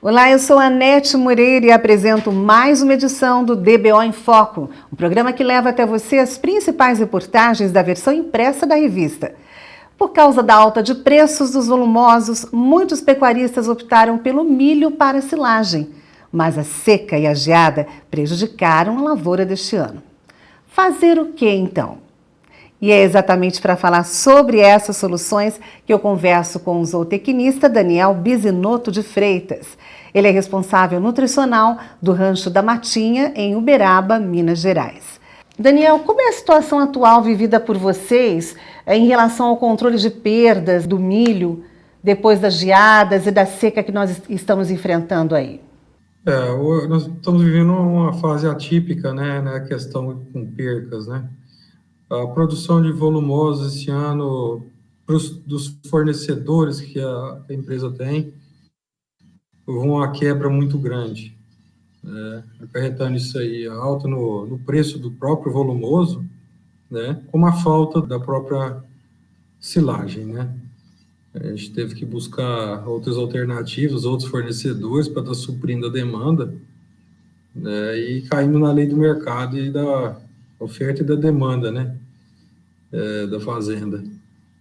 Olá, eu sou a Anete Moreira e apresento mais uma edição do DBO em Foco, um programa que leva até você as principais reportagens da versão impressa da revista. Por causa da alta de preços dos volumosos, muitos pecuaristas optaram pelo milho para silagem, mas a seca e a geada prejudicaram a lavoura deste ano. Fazer o que então? E é exatamente para falar sobre essas soluções que eu converso com o zootecnista Daniel Bisinotto de Freitas. Ele é responsável nutricional do Rancho da Matinha, em Uberaba, Minas Gerais. Daniel, como é a situação atual vivida por vocês em relação ao controle de perdas do milho depois das geadas e da seca que nós estamos enfrentando aí? Nós estamos vivendo uma fase atípica, né, na questão com percas, né? A produção de volumosos esse ano, dos fornecedores que a empresa tem, houve uma quebra muito grande, né, acarretando isso aí, a alta no preço do próprio volumoso, né, como a falta da própria silagem, né? A gente teve que buscar outras alternativas, outros fornecedores para estar suprindo a demanda, né, e caindo na lei do mercado e da oferta e da demanda, né, da fazenda.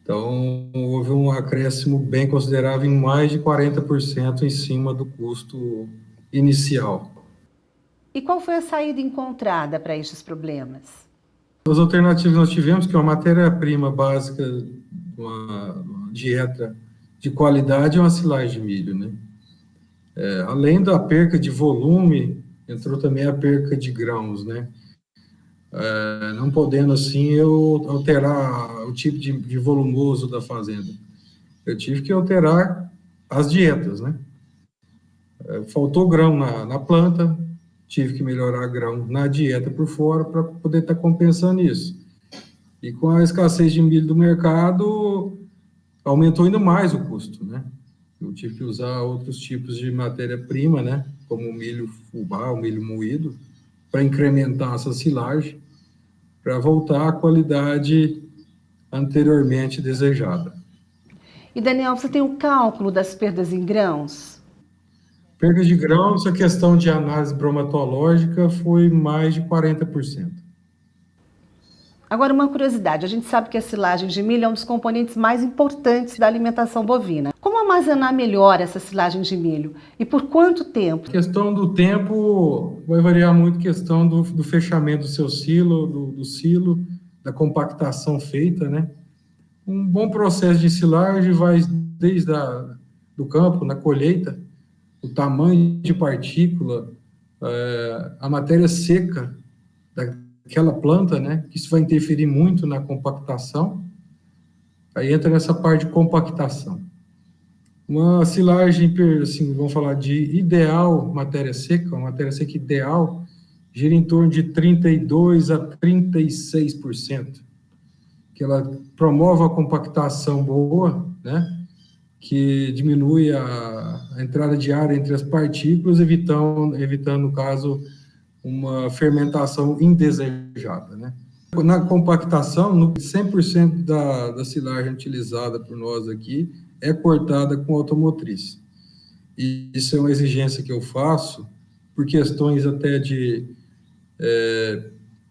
Então, houve um acréscimo bem considerável, em mais de 40% em cima do custo inicial. E qual foi a saída encontrada para estes problemas? As alternativas nós tivemos, que é uma matéria-prima básica, uma dieta de qualidade, é uma silagem de milho, né? Além da perca de volume, entrou também a perca de grãos, né? Não podendo, assim, eu alterar o tipo de volumoso da fazenda. Eu tive que alterar as dietas, né? Faltou grão na planta, tive que melhorar grão na dieta por fora para poder estar compensando isso. E com a escassez de milho do mercado, aumentou ainda mais o custo, né? Eu tive que usar outros tipos de matéria-prima, né? Como o milho fubá, o milho moído, para incrementar essa silagem, para voltar à qualidade anteriormente desejada. E Daniel, você tem o cálculo das perdas em grãos? Perda de grãos, a questão de análise bromatológica foi mais de 40%. Agora, uma curiosidade, a gente sabe que a silagem de milho é um dos componentes mais importantes da alimentação bovina. Como armazenar melhor essa silagem de milho? E por quanto tempo? A questão do tempo vai variar muito, questão do fechamento do seu silo, do silo, da compactação feita, né? Um bom processo de silagem vai desde do campo, na colheita, o tamanho de partícula, a matéria seca daquela planta, né? Isso vai interferir muito na compactação. Aí entra nessa parte de compactação. Uma silagem, assim, vamos falar de ideal matéria seca, uma matéria seca ideal, gira em torno de 32% a 36%, que ela promove a compactação boa, né? Que diminui a entrada de ar entre as partículas, evitando, no caso, uma fermentação indesejada, né? Na compactação, 100% da silagem utilizada por nós aqui é cortada com automotriz. E isso é uma exigência que eu faço por questões até de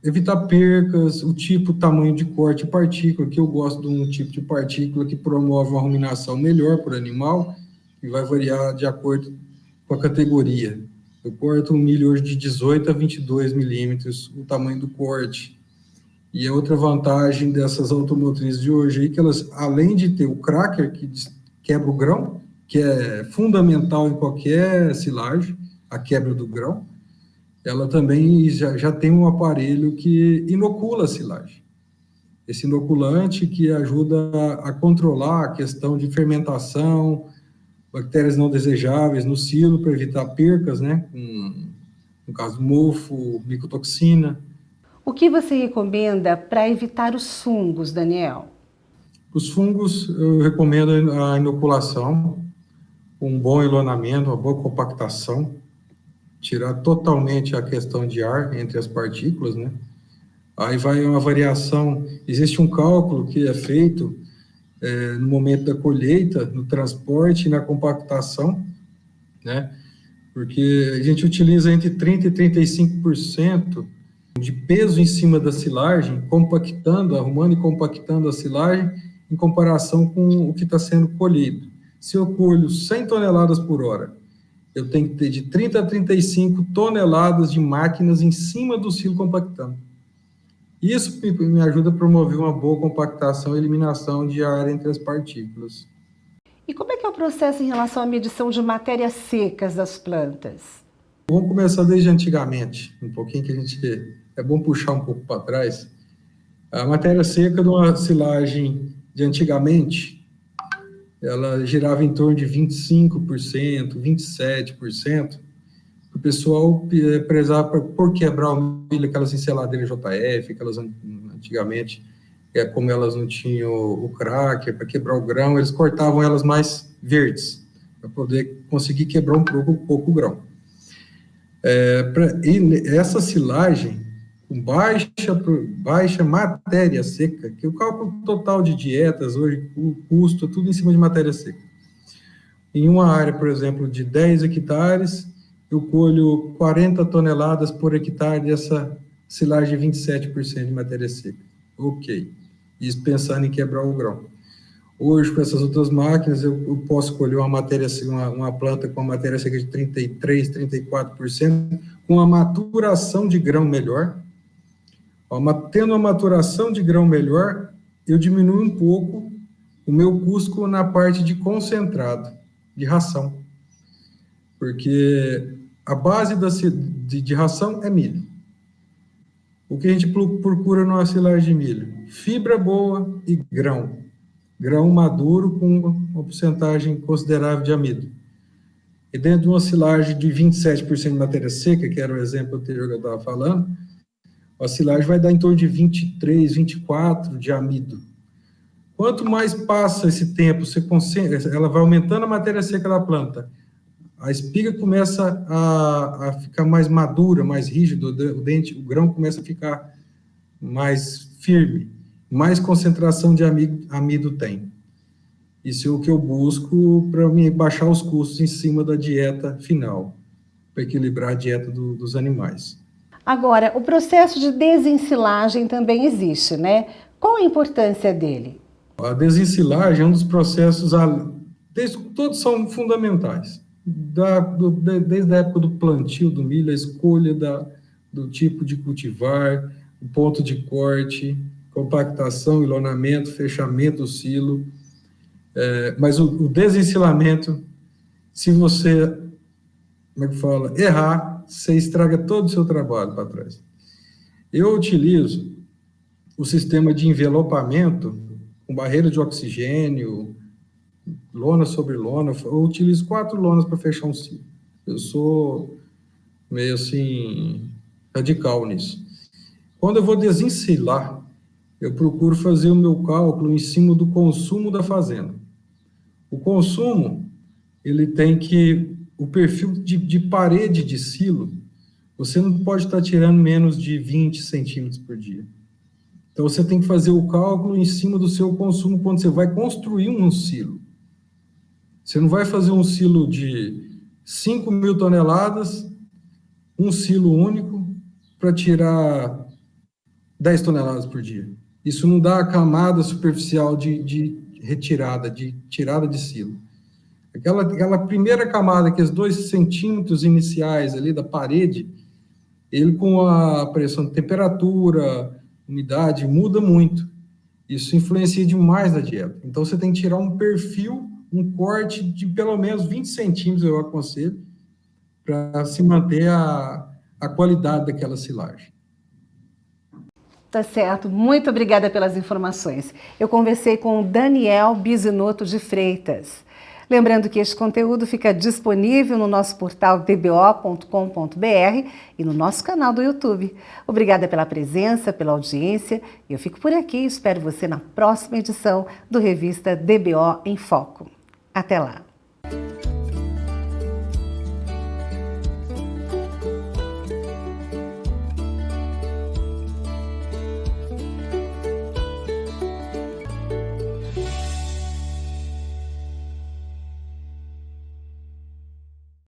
evitar percas, o tipo, tamanho de corte e partícula, que eu gosto de um tipo de partícula que promove uma ruminação melhor para o animal, e vai variar de acordo com a categoria. Eu corto um milho hoje de 18 a 22 milímetros, o tamanho do corte. E a outra vantagem dessas automotrizes de hoje é que elas, além de ter o cracker, que quebra o grão, que é fundamental em qualquer silagem, a quebra do grão, ela também já tem um aparelho que inocula a silagem. Esse inoculante que ajuda a controlar a questão de fermentação, bactérias não desejáveis no silo, para evitar percas, né? No caso, mofo, micotoxina. O que você recomenda para evitar os fungos, Daniel? Os fungos, eu recomendo a inoculação, um bom enlonamento, uma boa compactação, tirar totalmente a questão de ar entre as partículas, né? Aí vai uma variação, existe um cálculo que é feito no momento da colheita, no transporte e na compactação, né? porque a gente utiliza entre 30% e 35% de peso em cima da silagem, arrumando e compactando a silagem, em comparação com o que está sendo colhido. Se eu colho 100 toneladas por hora, eu tenho que ter de 30 a 35 toneladas de máquinas em cima do silo compactando. Isso me ajuda a promover uma boa compactação e eliminação de ar entre as partículas. E como é que é o processo em relação à medição de matérias secas das plantas? Vamos começar desde antigamente, um pouquinho que a gente... É bom puxar um pouco para trás. A matéria seca de uma silagem de antigamente, ela girava em torno de 25%, 27%. O pessoal prezava por quebrar o milho, aquelas enceladeiras JF, aquelas antigamente, como elas não tinham o cracker para quebrar o grão, eles cortavam elas mais verdes, para poder conseguir quebrar um pouco o grão. E essa silagem, com baixa matéria seca, que o cálculo total de dietas hoje, o custo, é tudo em cima de matéria seca. Em uma área, por exemplo, de 10 hectares, eu colho 40 toneladas por hectare dessa silagem de 27% de matéria seca. Ok. Isso pensando em quebrar o grão. Hoje, com essas outras máquinas, eu posso colher uma planta com uma matéria seca de 33%, 34%, com uma maturação de grão melhor. Tendo uma maturação de grão melhor, eu diminuo um pouco o meu custo na parte de concentrado, de ração. Porque a base de ração é milho. O que a gente procura numa silagem de milho? Fibra boa e grão. Grão maduro com uma porcentagem considerável de amido. E dentro de uma silagem de 27% de matéria seca, que era o exemplo anterior que eu estava falando, a silagem vai dar em torno de 23, 24 de amido. Quanto mais passa esse tempo, ela vai aumentando a matéria seca da planta. A espiga começa a ficar mais madura, mais rígida, o grão começa a ficar mais firme, mais concentração de amido tem. Isso é o que eu busco para baixar os custos em cima da dieta final, para equilibrar a dieta dos animais. Agora, o processo de desensilagem também existe, né? Qual a importância dele? A desensilagem é um dos processos, todos são fundamentais. Desde a época do plantio do milho, a escolha do tipo de cultivar, o ponto de corte, compactação, enlonamento, fechamento do silo. Mas o desensilamento, se você, errar, você estraga todo o seu trabalho para trás. Eu utilizo o sistema de envelopamento com barreira de oxigênio, lona sobre lona. Eu utilizo 4 lonas para fechar um silo. Eu sou meio assim radical nisso. Quando eu vou desensilar, eu procuro fazer o meu cálculo em cima do consumo da fazenda. O consumo, ele tem o perfil de parede de silo, você não pode estar tirando menos de 20 centímetros por dia. Então, você tem que fazer o cálculo em cima do seu consumo quando você vai construir um silo. Você não vai fazer um silo de 5.000 toneladas, um silo único, para tirar 10 toneladas por dia. Isso não dá a camada superficial de retirada, de tirada de silo. Aquela primeira camada, que é os 2 centímetros iniciais ali da parede, ele com a pressão de temperatura, umidade, muda muito. Isso influencia demais na dieta. Então, você tem que tirar um perfil, um corte de pelo menos 20 centímetros, eu aconselho, para se manter a qualidade daquela silagem. Tá certo. Muito obrigada pelas informações. Eu conversei com o Daniel Bisinotto de Freitas. Lembrando que este conteúdo fica disponível no nosso portal dbo.com.br e no nosso canal do YouTube. Obrigada pela presença, pela audiência. Eu fico por aqui e espero você na próxima edição do Revista DBO em Foco. Até lá!